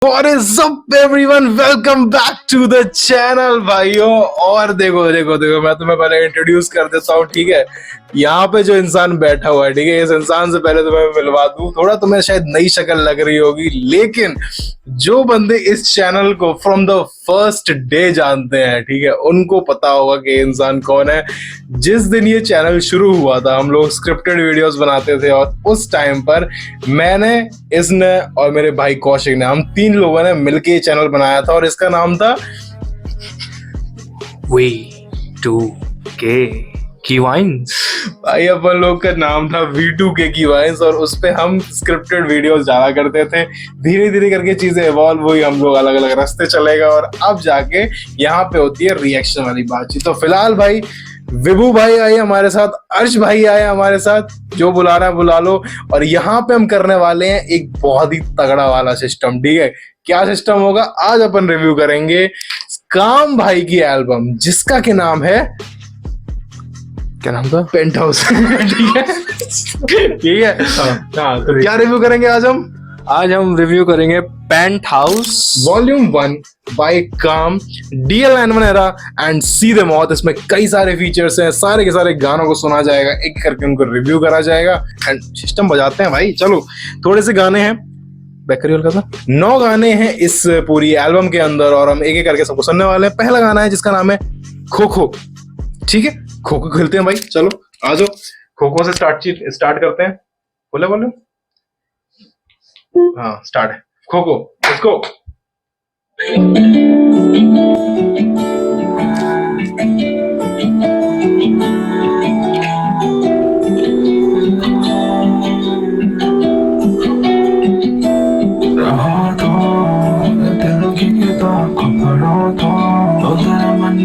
What is up everyone? Welcome back to the channel भाइयों। और देखो देखो देखो, मैं तुम्हें पहले इंट्रोड्यूस कर देता हूँ, ठीक है। यहाँ पे जो इंसान बैठा हुआ है, ठीक है, इस इंसान से पहले तुम्हें मिलवा दूँ। थोड़ा तुम्हें शायद नई शक्ल लग रही होगी, लेकिन जो बंदे इस चैनल को फ्रॉम द फर्स्ट डे जानते हैं, ठीक है, उनको पता होगा कि इंसान कौन है। जिस दिन ये चैनल शुरू हुआ था, हम लोग स्क्रिप्टेड वीडियोस बनाते थे, और उस टाइम पर मैंने, इसने और मेरे भाई कौशिक ने, हम तीन लोगों ने मिलके ये चैनल बनाया था, और इसका नाम था V2K की वाइन्स। भाई अपन लोग का नाम था V2K की वाइन्स, और उस पे हम स्क्रिप्टेड वीडियोस डाला करते थे। धीरे धीरे करके चीजें इवॉल्व हुई, हम लोग अलग अलग रास्ते चले गए, और अब जाके यहाँ पे होती है रिएक्शन वाली बातचीत। तो फिलहाल भाई विभू भाई आए हमारे साथ, अर्श भाई आए हमारे साथ, जो बुलाना है बुला लो। और यहाँ पे हम करने वाले हैं एक बहुत ही तगड़ा वाला सिस्टम, ठीक है। क्या सिस्टम होगा, आज अपन रिव्यू करेंगे काम भाई की एल्बम, जिसका के नाम है, क्या नाम था, पेंट हाउस। ठीक है, ठीक है। हाँ, तो क्या रिव्यू करेंगे आज हम रिव्यू करेंगे पेंट हाउस वॉल्यूम 1 बाय काम, DL91 एरा एंड सीधे मौत। इसमें कई सारे फीचर्स हैं, सारे के सारे गानों को सुना जाएगा, एक करके उनको रिव्यू करा जाएगा, एंड सिस्टम बजाते हैं भाई। चलो, थोड़े से गाने हैं, बैकरी का था, 9 गाने हैं इस पूरी एल्बम के अंदर, और हम एक एक करके सबको सुनने वाले हैं। पहला गाना है जिसका नाम है खो खो, ठीक है। खो खो खेलते हैं भाई, चलो आ जाओ। खो खो से स्टार्ट करते हैं। बोले हाँ, स्टार्ट है खो खो, लेट्स गो।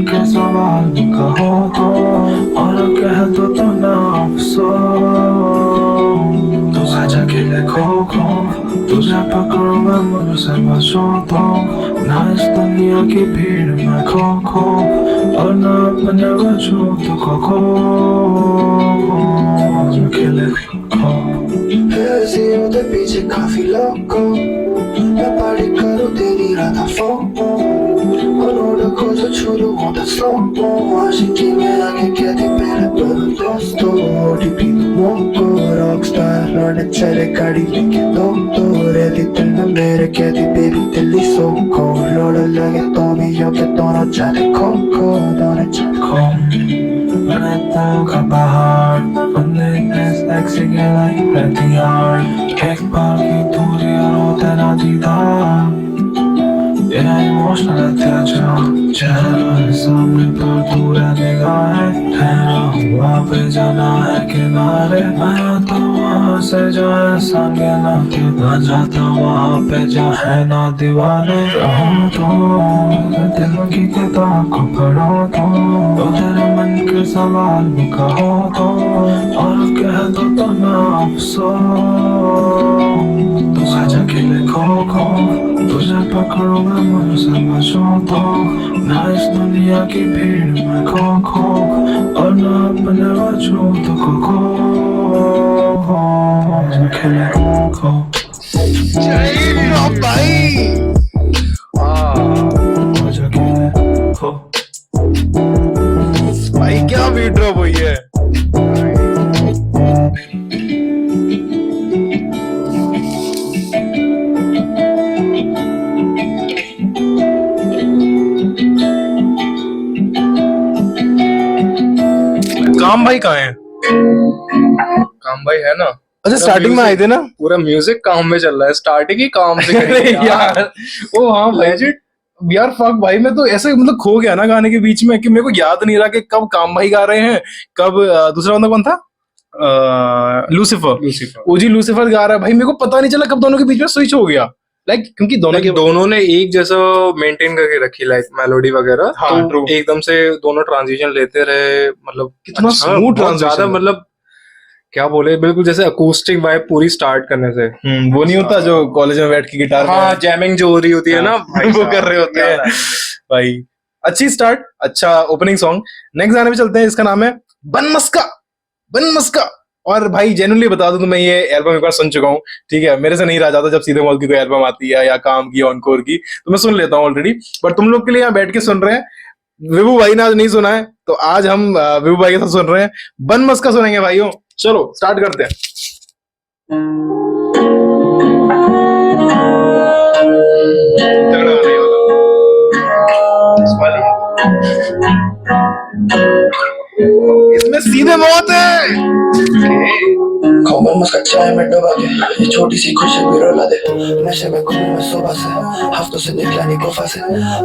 के सवाल कहो तो, और कह दो तो ना अफसोस। तो आजा खेले खो खो, तुझे पकड़ो मैं मुझसे बचो तो, ना इस दुनिया की भीड़ में खो खो, और ना अपने बचो तो खो खो। आजा खेले खो। फिर उधर पीछे काफी लोगों, मैं पार्टी करूँ तेरी रात photo, cosa chulo quando è solo, aşık merak ettim beni böyle dosto, dipin molto rockstar, non è c'è cari che doctor, editando mere che di baby te li socco, loro la che tomi io che tono già de coco, non è c'è com, manetta kabahar, only this sexy girl like plenty hard, ek baar ki duri rote na didar. Yeah, emotional attachment, चेहरा सामने पर पूरा निगाहें, ठहरा वहाँ पे जाना है किनारे, आया तो वहाँ से जो है संगे ना जाता वहाँ पे जो है ना दीवाने। रहूं तो दिल की किताब को पढ़ो तो तेरे मन के सवाल कहो तो, और कह दो तो ना अफसोस। तो आजा खेले खो खो, तुझे पकड़ो मैं मुझसे बचो तो, ना इस दुनिया की भीड़ में खो खो, और ना अपने बचो तो खो खो। खेले खो भाई आजा खेले खो। भाई क्या बीट ड्रॉप हुई है। काम भाई कहाँ है? काम भाई है ना। अच्छा, स्टार्टिंग में आए थे ना। पूरा म्यूजिक काम में चल रहा है, स्टार्टिंग ही काम से करी यार ओ हाँ भाई, यार फक भाई, मैं तो ऐसे मतलब खो गया ना गाने के बीच में, कि मेरे को याद नहीं रहा कि कब काम भाई गा रहे हैं, कब दूसरा बंदा कौन था, लूसीफर। ओजी लूसीफर गा रहा है भाई, मेरे को पता नहीं चला कब दोनों के बीच में स्विच हो गया। क्योंकि दोनों ने एक जैसा मेंटेन करके रखी, लाइक मेलोडी वगैरह। हाँ, तो एकदम से दोनों ट्रांजिशन लेते रहे, मतलब कितना स्मूथ ट्रांजिशन, ज्यादा, मतलब क्या बोले, बिल्कुल जैसे अकूस्टिक वाइब पूरी स्टार्ट करने से। वो नहीं होता जो कॉलेज में बैठ के गिटार, हाँ, जैमिंग जो हो रही होती है ना भाई, वो कर रहे होते हैं भाई। अच्छी स्टार्ट, अच्छा ओपनिंग सॉन्ग। नेक्स्ट गाने पे चलते हैं, इसका नाम है बन मस्का। और भाई जेन्युइनली बता दूं तो मैं ये एल्बम एक बार सुन चुका हूँ, ठीक है। मेरे से नहीं रहा जाता जब सीधे मौत की कोई एल्बम आती है या काम की ऑनकोर की, तो मैं सुन लेता हूँ ऑलरेडी। बट तुम लोग के लिए यहाँ बैठ के सुन रहे हैं। विभू भाई ने आज नहीं सुना है, तो आज हम विभू भाई के साथ सुन रहे हैं, बन मस्का सुनेंगे भाइयों। चलो स्टार्ट करते हैं। तगड़ा गाना ये वाला। इसमें सीधे मौत है। खबर मस्का चाय में डुबा के ये छोटी सी खुशी भी रुला दे। नशे में घूमूं मैं सुबह से, हफ्तों से निकला नहीं गुफा से।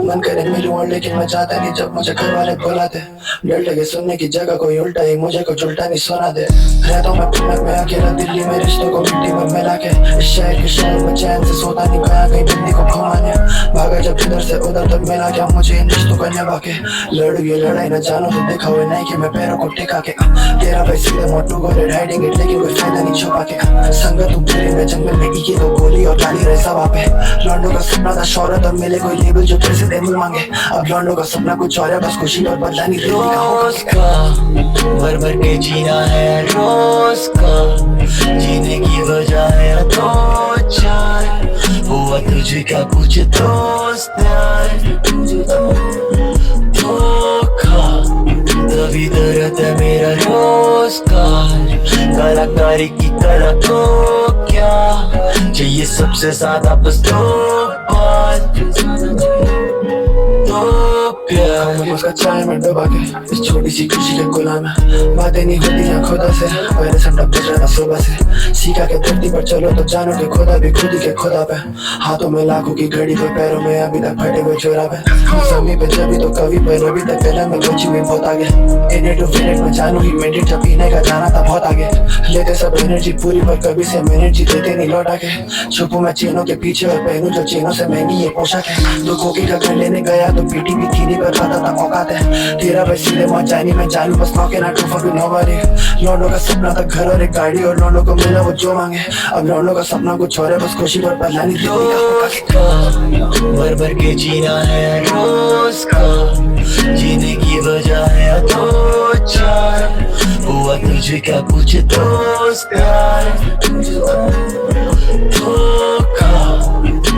मन करे मिलूं और लेकिन मैं जाता नहीं जब मुझे घर वाले बुलाते। डर लगे सुनने की जगह कोई उल्टा ही मुझे कुछ उल्टा नहीं सुना दे। रहता हूं मैं पुनक में अकेला दिल्ली में, रिश्तों को मिट्टी में मिला के। इस शहर के शहर में चैन से सोता नहीं गया कहीं बिंदी को घुमाने। भागा जब इधर से उधर तक मिला क्या मुझे इन रिश्तों को निभा के। लड़ू ये लड़ाई न जानो तो देखा हुए नहीं कि मैं पैरों को टिका के। तेरा भाई सीधे मोटू को रेड हाइडिंग इट लेकिन कोई फायदा नहीं छुपा के। संगत तेरे में जंगल में इकी दो गोली और गाली रहे सवा पे। लॉन्डो का सपना था शौहरत और मिले कोई लेबल जो पैसे दे मुंह मांगे। अब लॉन्डो का सपना कुछ और है, बस खुशी और बदला नहीं रोज का भर भर के जीना है रोज का। जीने की वजह है दो चार, हुआ तुझे क्या कुछ दोस्त यार। धोखा तभी दर्द है मेरा रोजगार। कलाकारी की कला तो क्या चाहिए सबसे ज्यादा, बस दो बात दो प्यार। उसका चाय में डुबा के इस छोटी सी खुशी के गुलाम है। बातें नहीं होती हैं खुदा से, पहले संडा बज रहा था सुबह से। सीखा के धरती पर चलो तो जानो कि खुदा भी खुद के खुदा पे। हाथों में लाखों की घड़ी पे, पैरों में अभी तक फटे हुए चोराब है। जमी पे जबी तो कवि पर अभी तक दिल में बची हुई बहुत आगे। इन्हें टू फिनिट में जानू ही मिनट जब पीने का जाना था बहुत आगे। लेते सब एनर्जी पूरी पर कभी से एनर्जी देते नहीं लौटा के। छुपू मैं चेनों के पीछे और पहनू जो चेनों से महंगी ये पोशाक है। दुखों की टक्कर लेने गया तो पीटी भी थी नहीं पर पता था औकात है। तेरा भाई सीधे मौत जानी मैं जानू बस नौके ना टू फॉर नोबडी। लौंडों का सपना था घर और एक गाड़ी और लौंडों को मिला वो जो मांगे। अब लौंडों का सपना कुछ और है, बस खुशी पर बदला नहीं भर भर के जीना है रोज का। जीने की वजह है दो चार, हुआ तुझे क्या कुछ दोस्त यार। धोखा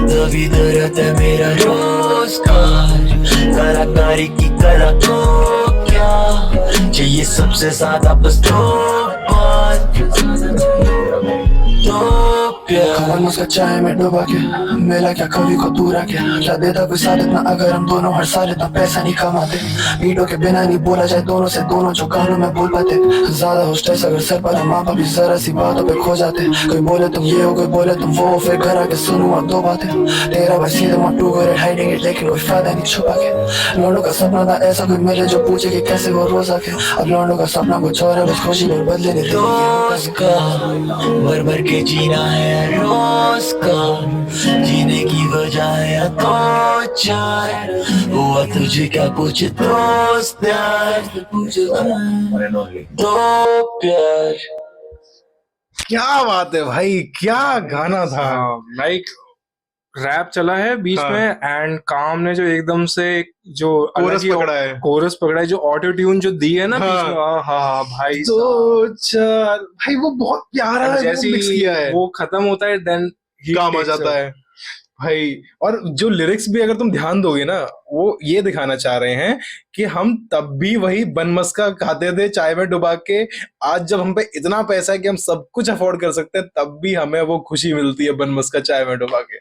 तभी दर्द है मेरा रोजगार। कलाकारी की कला तो क्या चाहिए सबसे ज्यादा, बस दो बात दो प्यार। खबर मुझका चाय में डुबा के मिला क्या कभी को दूर आके। क्या देता कोई साथ इतना अगर हम दोनों हर साल इतना पैसा नहीं कमाते। बीटों के बिना नहीं बोला जाए दोनों से, दोनों जो कानों में बोल पाते। ज्यादा हो स्ट्रेस अगर सर पर माँ बाप भी जरा सी बातों पे खो जाते। कोई बोले तुम ये हो कोई बोले तुम वो, फिर घर आके सुनूं और दो बातें। तेरा भाई सीधे मोटू को रेड हाइडिंग इट लेकिन कोई फायदा नहीं छुपा के। लौंडों का सपना था ऐसा कोई मिले जो पूछे कि कैसे वो रोज आके। अब लौंडों का सपना कुछ और है, बस खुशी को बदले नहीं भर भर के जीना है रोज का। जीने की वजह है दो चार, हुआ तुझे क्या कुछ दोस्त यार। दो प्यार। क्या बात है भाई, क्या गाना था। लाइक रैप चला है बीच हाँ। में एंड काम ने जो एकदम से जो कोरस पकड़ा है। कोरस पकड़ा है, जो ऑटो ट्यून जो दी है ना हाँ। बीच में, हाँ भाई दो चार भाई वो बहुत प्यारा है, जैसे वो mix किया है। वो खत्म होता है देन काम आ जाता है भाई। और जो लिरिक्स भी अगर तुम ध्यान दोगे ना, वो ये दिखाना चाह रहे हैं कि हम तब भी वही बनमस्का खाते थे चाय में डुबा के। आज जब हम पे इतना पैसा है कि हम सब कुछ अफोर्ड कर सकते हैं, तब भी हमें वो खुशी मिलती है बनमस्का चाय में डुबा के।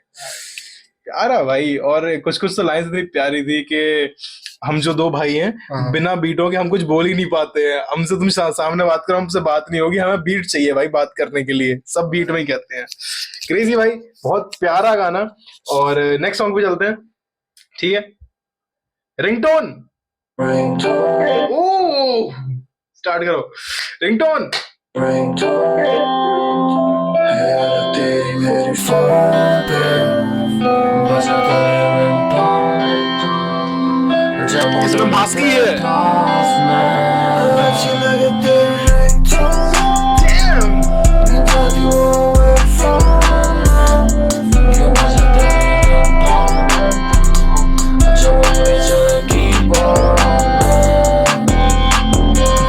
प्यारा भाई। और कुछ कुछ तो लाइन्स इतनी प्यारी थी कि हम जो दो भाई हैं बिना बीटों के हम कुछ बोल ही नहीं पाते हैं। हमसे तुम सामने बात करो, हमसे बात नहीं होगी, हमें बीट चाहिए भाई बात करने के लिए। सब बीट में ही कहते हैं। क्रेजी भाई, बहुत प्यारा गाना। और नेक्स्ट सॉन्ग पे चलते हैं, ठीक है। रिंगटोन, ओ स्टार्ट करो। रिंगटोन तेरी मेरी फोन पे बजाता है इसमें बास्की है। अच्छी लगे तेरी ringtone। Damn! Tell you where from क्यों बजाता है जब मैं जागी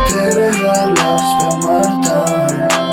तेरे हालात पे मरता हूँ।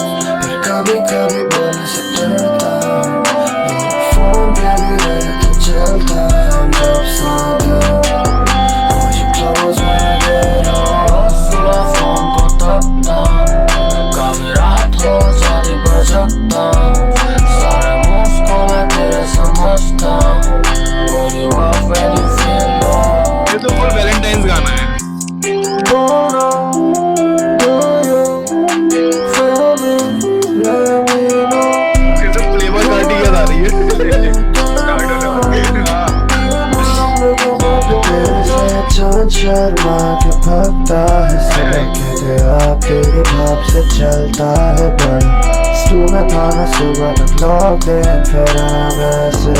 शर्मा के भगता है सड़के तेरा तेरी भाप से चलता है बन सुबह खाना सुबह तक लौट दे फिर वैसे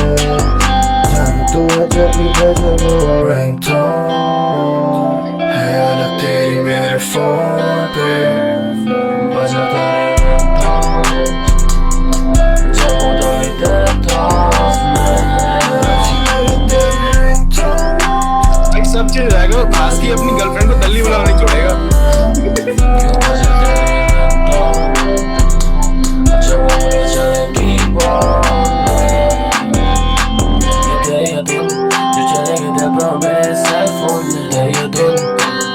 जान तू है जब भी बजे वो रिंगटोन है अलग तेरी मेरे फोन पे बजाता है रिंगटोन जब वो तो ही तेरे दोस्त में सब चीज रहेगा और खास की अपनी गर्लफ्रेंड को दल्ली बुलाना नहीं छोड़ेगा।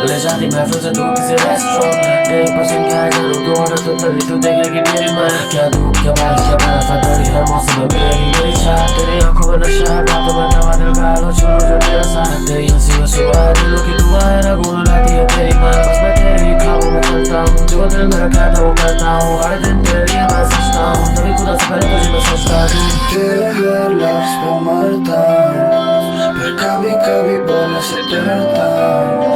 ले जाती महफिल से दूर किसी रेस्टोरेंट तेरी पसंद क्या है जरूर तू ऑर्डर तो तभी तू देखेगी मेरी मैं क्या धूप क्या बारिश क्या बर्फ है तेरी हर मौसम में मिलेगी मेरी चाह तेरी आंखों में नशा है बातों में दवा दिल का लो छोड़ो जो तेरा साथ तेरी हंसी में सुबह है दिलों की दुआ है ना गूंज रहती है तेरी मैं बस मैं तेरी ख्वाबों में चलता हूँ जो दिल मेरा कहता वो करता हूँ हर दिन तेरे लिए मैं सोचता हूँ तभी खुदा से पहले तुझे मैं सोचता हूँ तेरे हर लफ्ज़ पे मरता हूँ फिर कभी कभी बोलने से डरता हूँ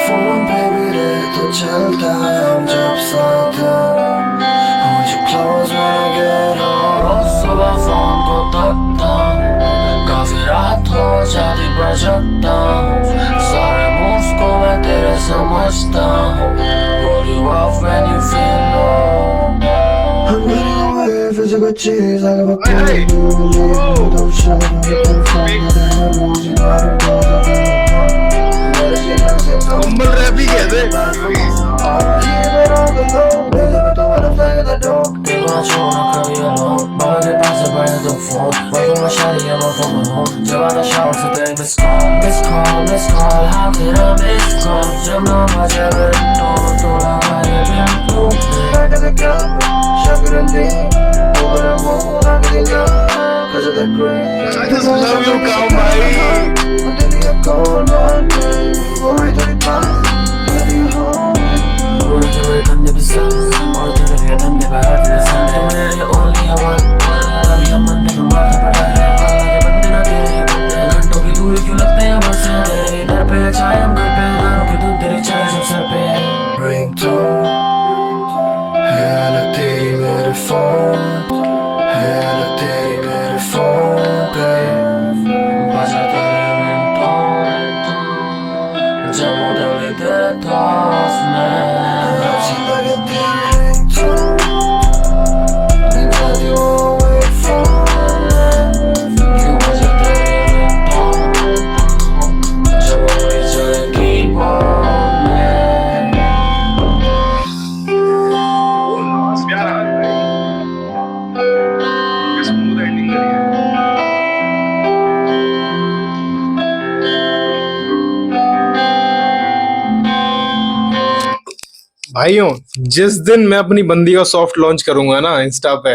फोन पे भी रहे तो चलता है हम जब साथ हैं Hold you close when I get home रोज सुबह फोन को तकता हूँ काफी रात हो जाती पर जगता हूँ सारे moves को मैं तेरे समझता हूँ Roll you off when you feel low I'm running away for some good cheese I got a play don't show me the phone I don't know कम्बल रैप ही कहते I just love you काम भाई भाइयों जिस दिन मैं अपनी बंदी का सॉफ्ट लॉन्च करूंगा ना इंस्टा पे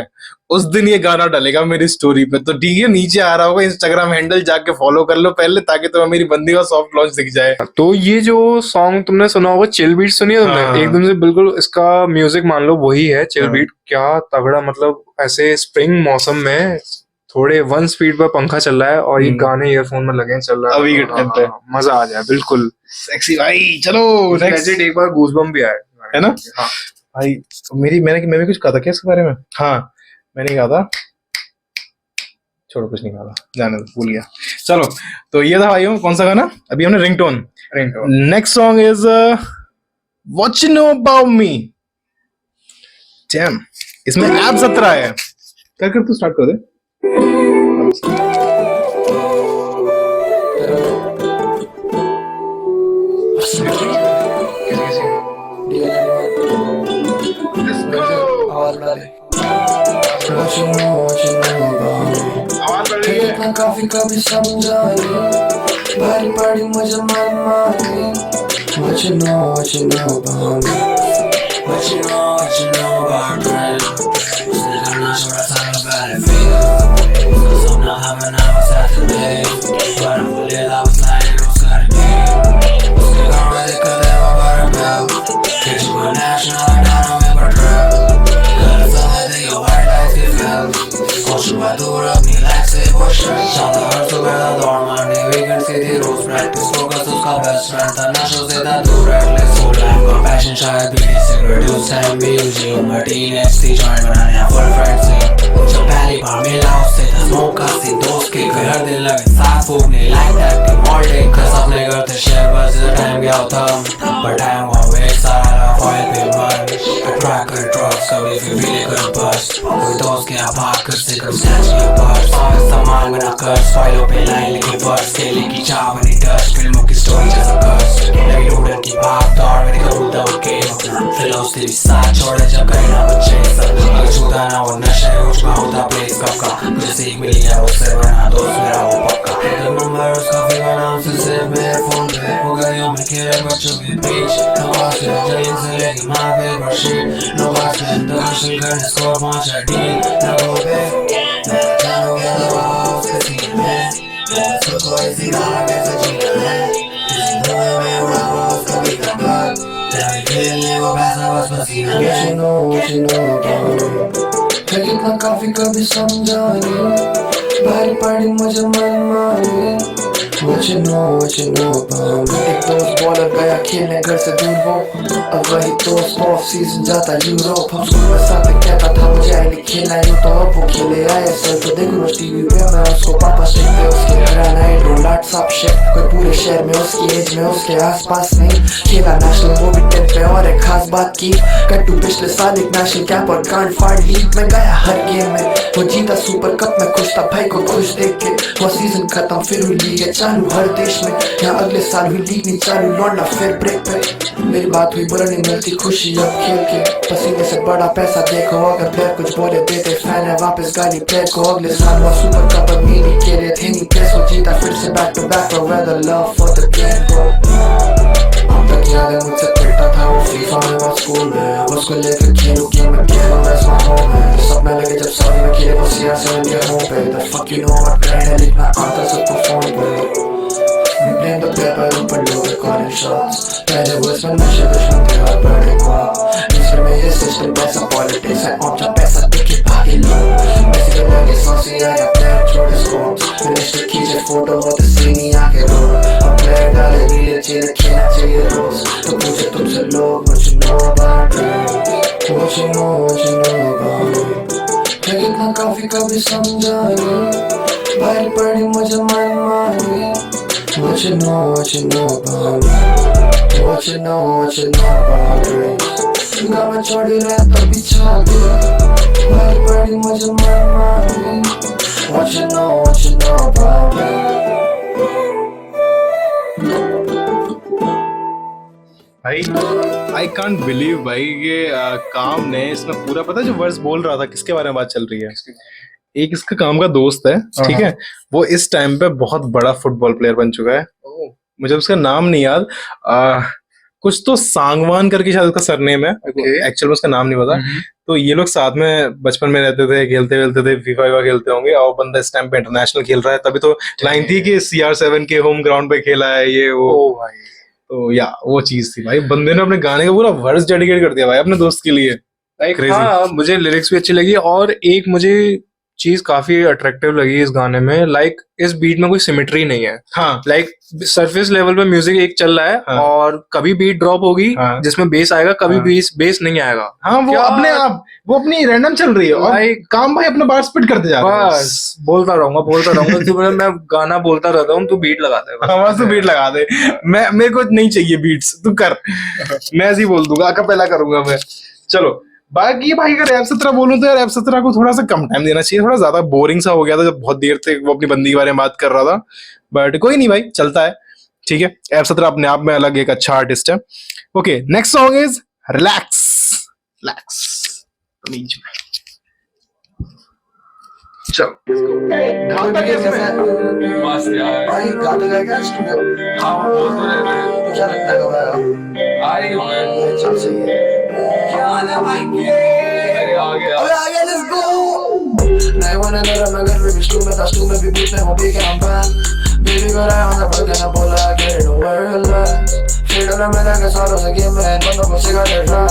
उस दिन ये गाना डलेगा मेरी स्टोरी पे तो ठीक है नीचे आ रहा होगा इंस्टाग्राम हैंडल जाके फॉलो कर लो पहले ताकि तुम्हें मेरी बंदी का सॉफ्ट लॉन्च दिख जाए। तो ये जो सॉन्ग तुमने सुना होगा चिल बीट सुनी है तुमने? हाँ। एकदम से बिल्कुल इसका म्यूजिक मान लो वही है चिल बीट। क्या तगड़ा मतलब ऐसे स्प्रिंग मौसम में थोड़े 1 स्पीड पर पंखा चल रहा है और ये गाने ईयरफोन में लगे चल रहा है अभी के टाइम पे मजा आ जाए बिल्कुल सेक्सी भाई। चलो नेक्स्ट एक बार गूज़बम्प भी आए है ना हाँ। भाई मैं भी कुछ कहा था क्या इसके बारे में? हाँ मैंने कहा था छोड़ो कुछ नहीं कहा था जाने दो भूल गया। चलो तो ये था भाइयों कौन सा गाना अभी हमने ringtone. Next song is what you know about me. Dam इसमें ऐप 17 है कर तू स्टार्ट कर दे। काफी कभी समझाए भारी पड़ी मुझे मन मारे What you know about me What you know about me उसने करना छोड़ा था about it feel Cause I'm not having I was at the day But I'm fully I was lying I was got a game उसके गाँव में दिक्कत है मैं बड़ा bill Catch you on national and I don't remember drill Gotta tell me that your heart life get filled Konsum var दूर अपनी life से वो शर्ट चाहता हर सुबह दौड़ मारने वीकेंड सीधी रोज प्रैक्टिस फोकस उसका बेस्ट फ्रेंड था नशों से था दूर एटलीस्ट फुल टाइम का पैशन शायद बीड़ी सिगरेट उस टाइम भी यूजी उम्र टीनेज थी जॉइंट बनाने फुल फ्रेंड से जब पहली बार मिला उससे था स्मोक का सी दोस्त के घर हर दिन लगे साथ फूकने लाइक दैट ऑल डे का सपने करते शेयर बस टाइम गया था पर टाइम हुआ वेस्ट सारा फॉइल पे मर ट्रैक कर ड्रग्स कभी फिर भी लेकर बस कोई दोस्त के भाग कर से कब स्नैच किया पर्स और सामान बना कर फाइलों पे लाइन लिखी बस केले की चाह बनी डस्ट फिल्मों की स्टोरी जैसा कर्स लगी लूडर की भाग दौड़ मेरी कबूतर उठके फिलोस तेरी साथ छोड़े जब कहीं ना बचे अगर छूता ना वो नशे उसका होता प्लेस कब का मुझे सीख मिली है उससे बना दोस्त मेरा वो पक्का नंबर उसका फिर नाम से सिर्फ मेरे फोन पे हो गई मैं खेल बच्चों के बीच नवाज से जलीन से लेके माँ पे बर्शीट नवाज से दर्शन करने स्कोर पहुँचा डील लगो पे मैं जानो क्या नवाज के सीन में सबको ऐसी गाना कैसे जीना है इसी धुएं में उड़ा रोज कभी तक तेरे खेलने वो पैसा बस पसीना what you know about me है कितना काफी कभी समझा नहीं भारी पड़ी मुझे मन मानी what you know about me एक दोस्त बॉलर गया खेलने घर से दूर वो अब वही दोस्त ऑफ सीजन जाता यूरोप हम स्कूल में साथ में कहता था मुझे आई लीग खेलना है तो अब वो खेले आए सर तो देखो रोज टीवी पे मैं उसको पापा शेख उसके घर आना है डोलाट साफ शेख कोई पूरे शहर में उसकी एज में उसके आसपास नहीं खेला नेशनल वो भी 10 पे और एक खास बात की कट्टू पिछले साल एक नेशनल कैप और गांड फाड़ लीग में गया हर गेम में वो जीता सुपर कप में खुश था भाई को खुश देख के वो सीजन खत्म फिर हुई लीग है चालू हर देश में यहाँ अगले साल हुई लीग नहीं चालू लौटना फिर ब्रेक पे मेरी बात हुई बुरा नहीं मिलती खुशी अब खेल के पसीने से बड़ा पैसा देखो अगर प्लेयर कुछ बोले देते फैन है वापस गाली प्लेयर को अगले साल हुआ सुपर कप और मेरी के लिए थे नहीं प्लेस वो जीता फिर से बैक टू बैक और whether love for the game अब तक याद है मुझसे पिटता था वो फीफा में वो स्कूल में उसको लेकर खेलूं गेम में खेलूं मैं इसमें होम है सपना लगे जब साथ में खेले वो CR7 के होम पे the fuck you know what grind है लिखना आता सबको फोन पे We blame the paper ऊपर लोग calling shots पहले वो इसमें नशे दुश्मन थे और बड़े ख्वाब दूसरे में ये सिस्टम पैसा पॉलिटिक्स है और जब पैसा देखे भागे लोग वैसे के लगे सांसें आया प्लेयर छोड़े स्कोप्स फिनिश तो खींचे फोटो वो तो सीनी आके रो अब प्लेयर डाले रील चेले खेलना चाहिए रोज तो पूछे तुमसे लोग what you know about me what you know about me है कितना काफी कभी समझा नहीं भारी पड़ी मुझे मन मानी what you know about me what you know about me गाँव में छोड़ी रहता बिछा के भारी पड़ी मुझे मन मानी what you know about me भाई आई कांट बिलीव भाई ये काम ने इसमें पूरा पता है जो वर्स बोल रहा था किसके बारे में बात चल रही है एक इसका काम का दोस्त है ठीक है वो इस टाइम पे बहुत बड़ा फुटबॉल प्लेयर बन चुका है मुझे उसका नाम नहीं याद कुछ तो सांगवान करके शायद उसका सरनेम है एक्चुअल में उसका नाम नहीं पता तो ये लोग साथ में बचपन में रहते थे खेलते थे फीफा खेलते होंगे और बंदा इस टाइम पे इंटरनेशनल खेल रहा है तभी तो लाइन थी कि CR7 के होम ग्राउंड पे खेला है ये वो भाई तो या वो चीज थी भाई बंदे ने अपने गाने का पूरा वर्स डेडिकेट कर दिया भाई अपने दोस्त के लिए हाँ मुझे लिरिक्स भी अच्छी लगी और एक मुझे चीज काफी अट्रैक्टिव लगी इस गाने में लाइक इस बीट में कोई सिमेट्री नहीं है हाँ लाइक सरफेस लेवल पे म्यूजिक एक चल रहा है हाँ, और कभी बीट ड्रॉप होगी हाँ, जिसमें बेस आएगा कभी हाँ, बेस नहीं आएगा हाँ वो अपने आप वो अपनी रैंडम चल रही है और भाई काम भाई अपने बार स्पिट करते जा रहा है बस बोलता रहूंगा तू मैं गाना बोलता रहता हूँ तू बीट लगा दे हाँ बस तू बीट लगा दे मैं मेरे को नहीं चाहिए बीट्स तू कर मैं ऐसे ही बोल दूंगा अकेपेला करूंगा मैं चलो बाकी भाई अगर रैप 17 बोलूं तो यार रैप 17 को थोड़ा सा कम टाइम देना चाहिए थोड़ा ज्यादा बोरिंग सा हो गया था जब बहुत देर तक वो अपनी बंदी के बारे में बात कर रहा था बट कोई नहीं भाई चलता है ठीक है रैप 17 अपने आप में अलग एक अच्छा आर्टिस्ट है okay next song is relax चलो मस्त यार भाई गाता है क्या स्टूडियो हाँ वो तो क्या लगता है गाना आई मैं चल सही है क्या ना भाई अरे आ गया लेट्स गो नहीं वाला मेरा मगर भी स्टूडियो में था स्टूडियो में भी बीट में वो भी क्या हम बैन बेबी को रहा हूँ ना पर कहना बोला get it over relax फिर डरा मैं लगा सारों से गेम में बंदों को सिखा दे रहा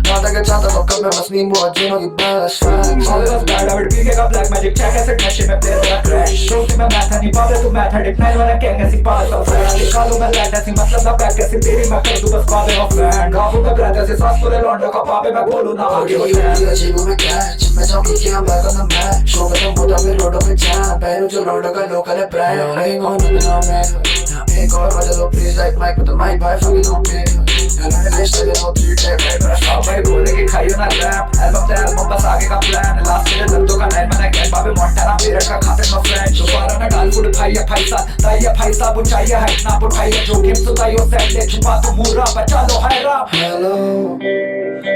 Nada que chata को कब मैं बस नींबू और जीनो की best friend All of us bad habit पीकेगा black magic check ऐसे नशे में play तेरा crash Show में math नहीं पावे तू mathematic नहीं वाला gang ऐसी पास of fresh निकालूं मैं light ऐसी मतलब ना back ऐसी तेरी मैं कर दूं बस पावे of land गाँवों में breath ऐसे सांस पूरे लौंडों का पावे मैं बोलूं ना आगे वो ये अजीबों में catch मैं जाऊँ कि I'm back on the mat Show में तुम बोटा में रोडों पे jam पहनूं जो रोडों का local है brand Ain't going nothing on me एक और बजा दो please like Mike with the mic by fucking on me मैंने लिस्ट लगे हो 3 take right पर अब भाई बोले कि खाइयो ना rap album ते album बस आगे का plan last मेरे दर्दों का नाइन मैंने गैस बाबे मोंटाना मेरे का खाते में friend दोबारा ना डाल फुट खाइया पैसा ताइया पैसा बुझाइया है ना बुझाइया जोखिम सुताइयो सेट ले छुपा तो मुर्रा बचा लो है Ram Hello,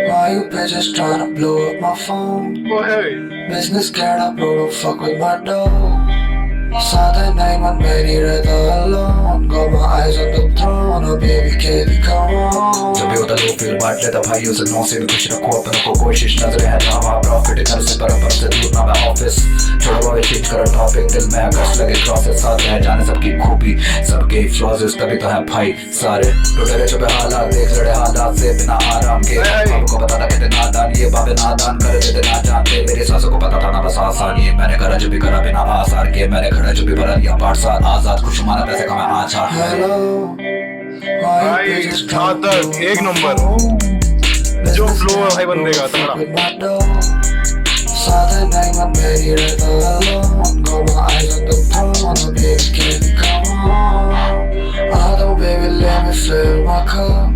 why you bitches tryna blow up my phone? Business scared up, bro, don't fuck with my dough. Saturday night, man, ready to alone. Got my eyes on the throne, oh baby, baby, come on. जब भी होता लो फिर बांट लेता भाइयों से नौ से भी कुछ रखो अपने को कोशिश नजर है ना वहाँ प्रॉफिट घर से पर से दूर ना मैं ऑफिस छोड़ा हुआ चेंज करो टॉपिक दिल में अगस्त लगे क्रॉसेस साथ रह जाने सबकी खूबी सबके फ्लॉजेस तभी तो है भाई सारे टूटे छुपे हालात देख लड़े हालात से बिना आराम के आपको पता था कितने नादान ये बाबे नादान कर देते ना जानते मेरी सासों को पता था ना बस आसान ये मैंने करा जो भी करा बिना आसार के मैंने खड़ा जो भी भरा लिया 5 साल आजाद खुश माना पैसे कमा आजा Hello, why you bitches tryna blow up एक नंबर my phone? जो flow है भाई बंदे का तगड़ा with my dough. Saturday night, I'm ready to alone. Got my eyes on the throne, oh baby, baby, come on. Oh, baby, let me fill my cup.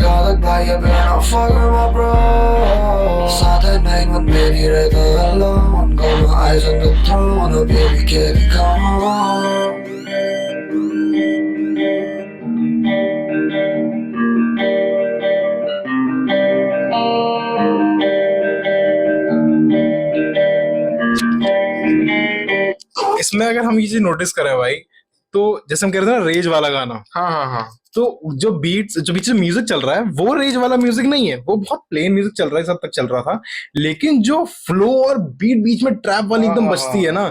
Got a guy, you better not fuck with my bro. Saturday night, I'm ready to alone. Got my eyes on the throne, oh baby, baby, come on. इसमें अगर हम ये चीज notice करें भाई तो जैसे हम कह रहे थे ना रेज वाला गाना हाँ हाँ हाँ तो जो बीट्स जो बीच में म्यूजिक चल रहा है वो रेज वाला म्यूजिक नहीं है वो बहुत प्लेन म्यूजिक चल रहा है सब तक चल रहा था लेकिन जो फ्लो और बीट बीच में ट्रैप वाली एकदम बजती है ना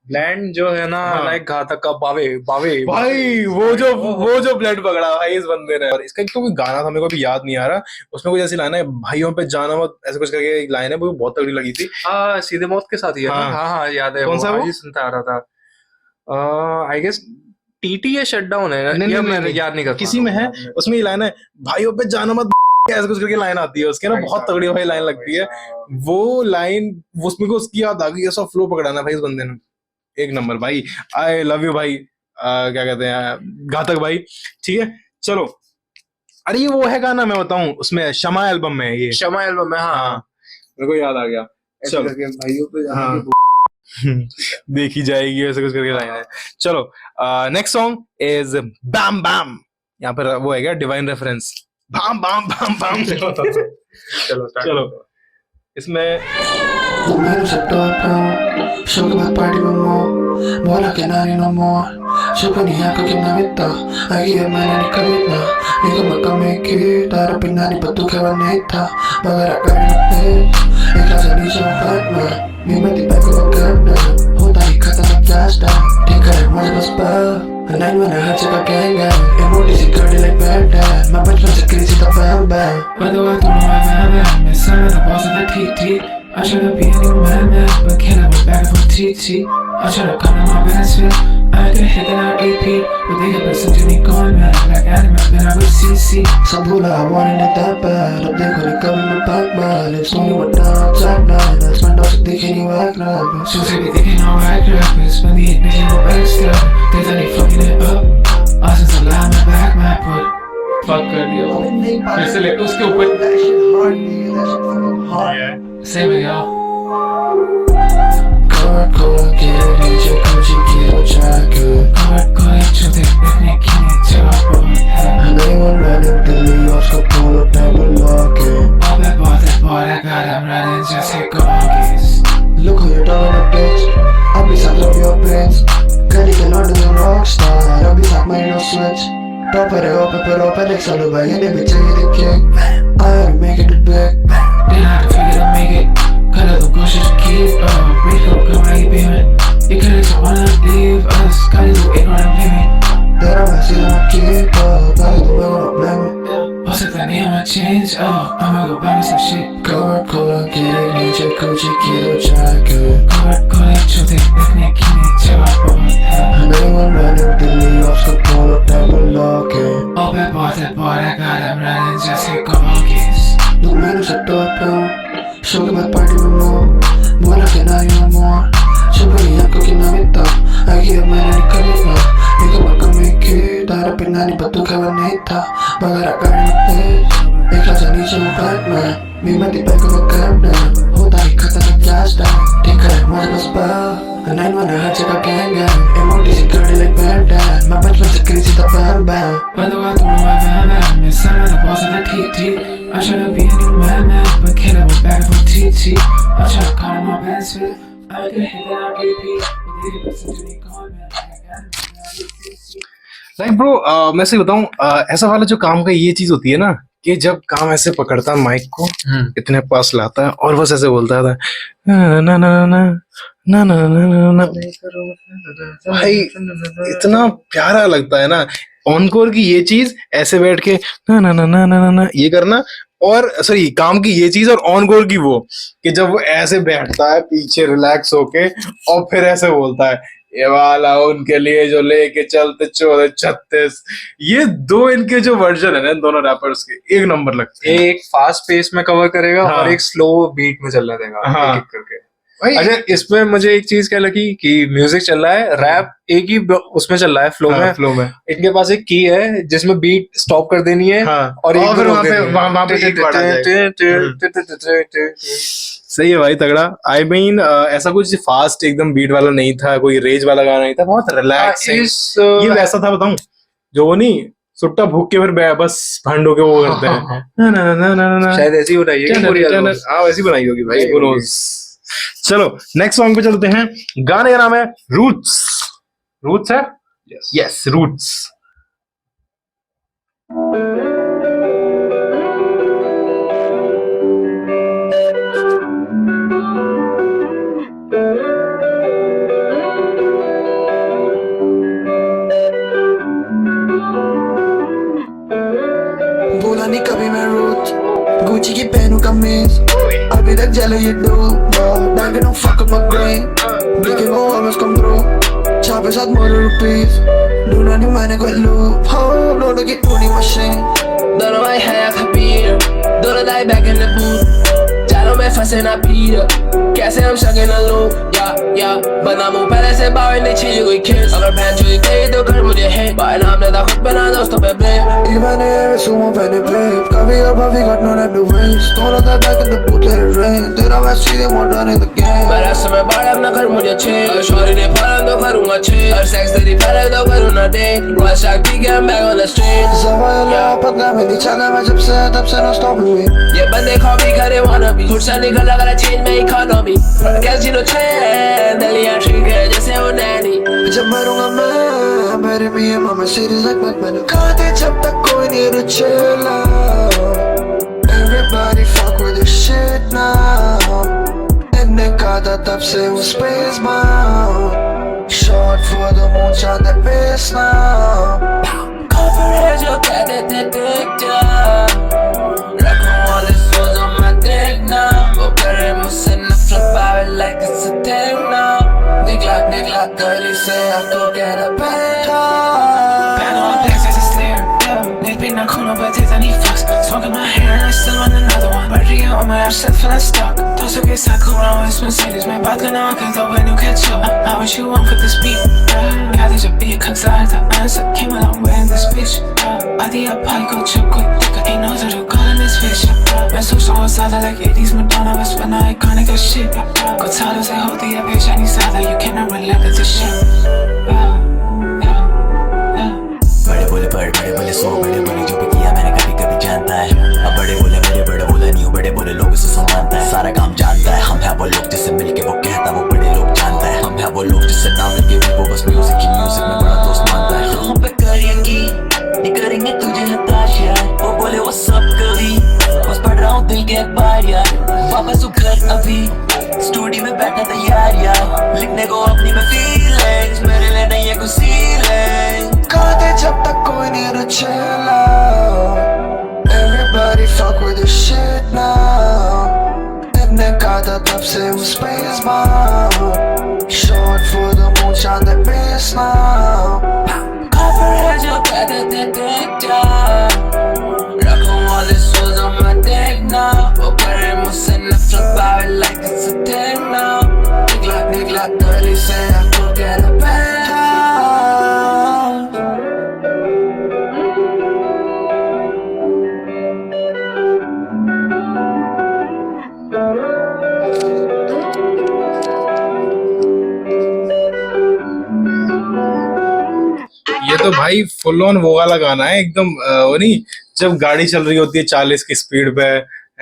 ब्लैंड जो है ना हाँ। लाइक घातक का बावे बावे भाई वो जो ब्लड पकड़ा भाई इस बंदे ने और इसका एक तो कोई गाना था मेरे को अभी याद नहीं आ रहा उसमें कुछ ऐसी लाइन है भाइयों पे जाना मत ऐसे कुछ करके एक लाइन है वो बहुत तगड़ी लगी थी हाँ सीधे मौत के साथ ही है ना हाँ। हाँ हाँ याद है कौन सा वो वो? आज ही सुनता आ रहा था आई गेस टीटी या शटडाउन है नहीं, या नहीं, मैं नहीं, याद नहीं कर किसी में है उसमें ये लाइन है भाइयों पे जाना मत ऐसे कुछ करके लाइन आती है उसके ना बहुत तगड़ी भाई लाइन लगती है वो लाइन उसमें को उसकी याद आ गई ऐसा फ्लो पकड़ाना भाई इस बंदे ने एक नंबर भाई आई लव यू भाई क्या कहते हैं घातक भाई ठीक है चलो अरे ये वो है गाना मैं बताऊं उसमें शमा एल्बम में है ये शमा एल्बम में हाँ हाँ मेरे को याद आ गया ऐसे चलो करके भाइयों पे जाना हाँ। की देखी जाएगी ऐसे कुछ करके लाइन है चलो next song is bam bam यहाँ पर वो है क्या divine reference bam bam bam bam चलो इसमें Meron sa topo, sugar my party no more. Wala ka na rin no more. Sugar niya ka kinamita, ay iya man na ni kabita. Di ka magkamikita, rapin na ni patu ka wanita. Bagara ka rin na pit, ikaw sa di siya partner. May matipay ka magkana, hutang ikata na flashdown. Di ka rin mo sa spell, anay mo na hat sa kaganga. Emoji si girl like Baghdad, mabait lang sa crazy ta bam bam. Whether I do my man, miss some of the boss of the TT. I shouldn't be any man, but can I go back from TT? I should've come to my best fit. I could hit that out AP, but they could listen to me going mad. Like anime, then I would CC. Sa bula, I wanted it that bad. Up there, couldn't come in the back, man. It's only what down, top 9. That's my dog, so they can't even act like it. She'll say they thinking all right, rappers. When the nigga go backstab, they thought they fucking it up. I since I lie my back, my but fuck कर दिया वो फिर से लेके उसके ऊपर That shit hard, nigga. That shit fucking hard. same with y'all. Coca-Cola, get it, DJ Gucci, get a jacket. Hardcore छुते इतने किने जवाब And they were running Dilly, Oscar Polo, never lock it. all that boy that got I'm running just hit gonkies. Look who you're doing, a bitch. I'll be stuck up your pants. Girl, you can order the rock star. I'll be stuck, my no switch. Don't put it open, put open, next on the way, and then we tell you the kick. I had to make it big. Then I had to figure to make it. Cut out the groceries to keep. Break up, come right here, baby. You could've just wanna leave us. Got you ignorant, baby. Then I'm asking, I'm keep up. I don't know, blame it. What's it I need my change. Oh, I'ma go buy me some shit. Coca-Cola, get it, need your Gucci, kilo jacket. Coca-Cola, chute, ethnic, kini, chapa, They were running Delhi off the pole, double locking. oh, that boy, I got him running, just hit Gorgis. No matter the doorbell, show them my party remote. Bola que nadie no more. Siempre ya que no me top. Aquí el man en el camino. Digo más que me quita. Rapinani pa' tu cabaneta. Pagar a carne. En casa ni soy Batman. Mi mente pa' como carne. Hoda y casa de plasta. Tika es más los pa. A 9-1 hard check a gang gang. MOD security like Bandai. My best friend's a crazy to bam bam. Cuando va todo my van, me sale the boss of the TT. I try to be a new man, but kid, I went back for TT. I try to call my best fit. I get hit that on AP. But they listen to me comment. Like bro मैं सही बताऊं ऐसा वाला जो काम का ये चीज होती है ना कि जब काम ऐसे पकड़ता है माइक को इतने पास लाता है और बस ऐसे बोलता था ना ना ना ना ना ना ना ना भाई इतना प्यारा लगता है ना ऑनकोर की ये चीज ऐसे बैठ के ना ना ना ना ना ना ये करना और सॉरी काम की ये चीज और ऑनकोर की वो कि जब वो ऐसे बैठता है पीछे रिलैक्स होके और फिर ऐसे बोलता है ये वाला उनके लिए जो लेके चलते 14-36 ये दो इनके जो वर्जन है ना दोनों रैपर्स के एक नंबर लगते हैं एक फास्ट पेस में कवर करेगा हाँ। और एक स्लो बीट में चलने देगा हाँ। एक-एक करके। भाई अच्छा इसमें मुझे एक चीज क्या लगी कि म्यूजिक चल रहा है रैप एक ही उसमें चल रहा है फ्लो में फ्लो में इनके पास एक की है जिसमें बीट स्टॉप कर देनी है हाँ। और एक फिर रोक वहाँ पे देनी है। वहाँ पे एक बार आ जाएगा। सही है भाई तगड़ा आई मीन ऐसा कुछ फास्ट एकदम बीट वाला नहीं था कोई रेज वाला गाना नहीं था बहुत रिलैक्स ये वैसा था बताऊं जो वो नहीं सुट्टा भूख के फिर बस भंडो के वो करते हैं ना ना ना ना ना शायद ऐसी बनाई है पूरी album। हाँ वैसी बनाई होगी भाई who knows। चलो नेक्स्ट सॉन्ग पे चलते हैं गाने का नाम है रूट्स रूट्स है यस रूट्स बोला नहीं कभी मैं रूट गुची की पहनूं कमीज अभी तक जले ये डूब Back don't fuck up my brain Breaking all always come through छापे साथ मोर रुपीस ढूंढा नहीं मैंने कोई लूप हो लोडो की टूनी मशीन दोनों भाई है खबीर दोनों दाई बैक इन द बूथ चारों में फंसे ना पीर कैसे हम शके ना लोग या बना मुंह पहले से बाहर नहीं चाहिए कोई किस अगर बहन चुई गई तो कर मुझे है बाहर नाम लेता खुद बना दोस्तों पे blame Even if it's sumo penny babe कभी और भाभी got none of the wings दोनों दाई back in the booth let it rain तेरा मैं सीधे more done in the game मैं रास्ते में बाहर अपना कर मुझे छे अगर शौरी ने फरा तो करूँगा छे और सेक्स तेरी पहले तो करूँ ना day Rush I keep getting back on the street ज़वाला पता मेरी चला मैं जब से तब से no stopping me ये बंदे कॉपी करे wanna be फुर्सत निकल अगर change में economy कैसीनो trend दलिया trigger जैसे वो नैनी जब मरूंगा मैं मेरे भी ये मामा सीरीज like मैं मैंने खाते जब तक कोई नहीं रुचेला Everybody fuck with this shit now इन्हें कहा तब से वो space bound Short for the moon shot that bass now coverage yo कहते थे टिक टॉक रखूं all this was on my dick now वो करे मुझसे नफरत पावे like it's a thing now निकला गली से अब तो get a better Bad on blacks as a snare. Niggas be not cool, no, but I need fucks. Smoking my hair and I still want another one. But Rio on my ass, feeling stuck. Those who get stuck around with Mercedes, man, back now, cause I when you catch up. I wish you want for this beat. Yeah, there's a beat, cause I had the answer. Came a long way in this bitch. I did a pie, go chip quick, thicker. Ain't no to do gun in this bitch. Man, so strong, solid like 80s Madonna, was when I iconic as shit. Go tell us, they hold the bitch, I need solid, you cannot relate to this shit. बड़े बोले सो बड़े बोले जो भी किया मैंने कभी कभी जानता है अब बड़े बोले नहीं बड़े बोले लोग उसे सुनाता है सारा काम जानता है हम है वो लोग जिससे मिलके वो कहता वो बड़े लोग जानता है हम है वो लोग जिससे नाम लेके भी वो बस म्यूजिक में बड़ा दोस्त मानता है हम पे करेंगी नहीं करेंगे तुझे हताशा वो बोले वो सब कभी बस पढ़ रहा हूँ दिल के अखबार यार वापस उघर अभी स्टूडियो में बैठा तैयार यार लिखने को अपनी में फीलिंग्स मेरे लिए नहीं है कुछ सीलिंग खाते जब तक कोई नहीं रुचेला us now. Overhead your better than rockin' all this was on my deck now. But queremos en la flip it like it's a thing now. Nigga, girl, he say I could get a penthouse. ये तो भाई full on वो वाला गाना है एकदम वो नहीं, जब गाड़ी चल रही होती है 40 की स्पीड पे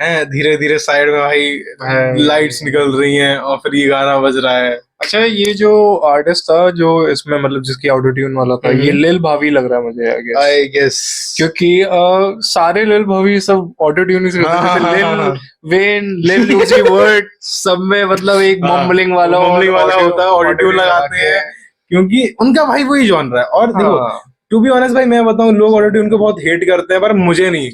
है, धीरे धीरे साइड में भाई लाइट्स निकल रही हैं और फिर ये गाना बज रहा है। अच्छा, ये जो आर्टिस्ट था जो इसमें मतलब जिसकी ऑटो ट्यून वाला था, ये लिल भावी लग रहा है मुझे आई गेस, क्योंकि सारे लिल भावी सब ऑटो ट्यून से करते थे। लिल वेन, लिल यूजी वर्ड, सब में मतलब एक मम्बलिंग वाला होता है, ऑटो ट्यून लगाते हैं क्योंकि उनका भाई वही जॉनर है। और देखो टू बी ऑनेस्ट भाई, मैं बताऊं, लोग ऑटो ट्यून को बहुत हेट करते हैं, पर मुझे नहीं,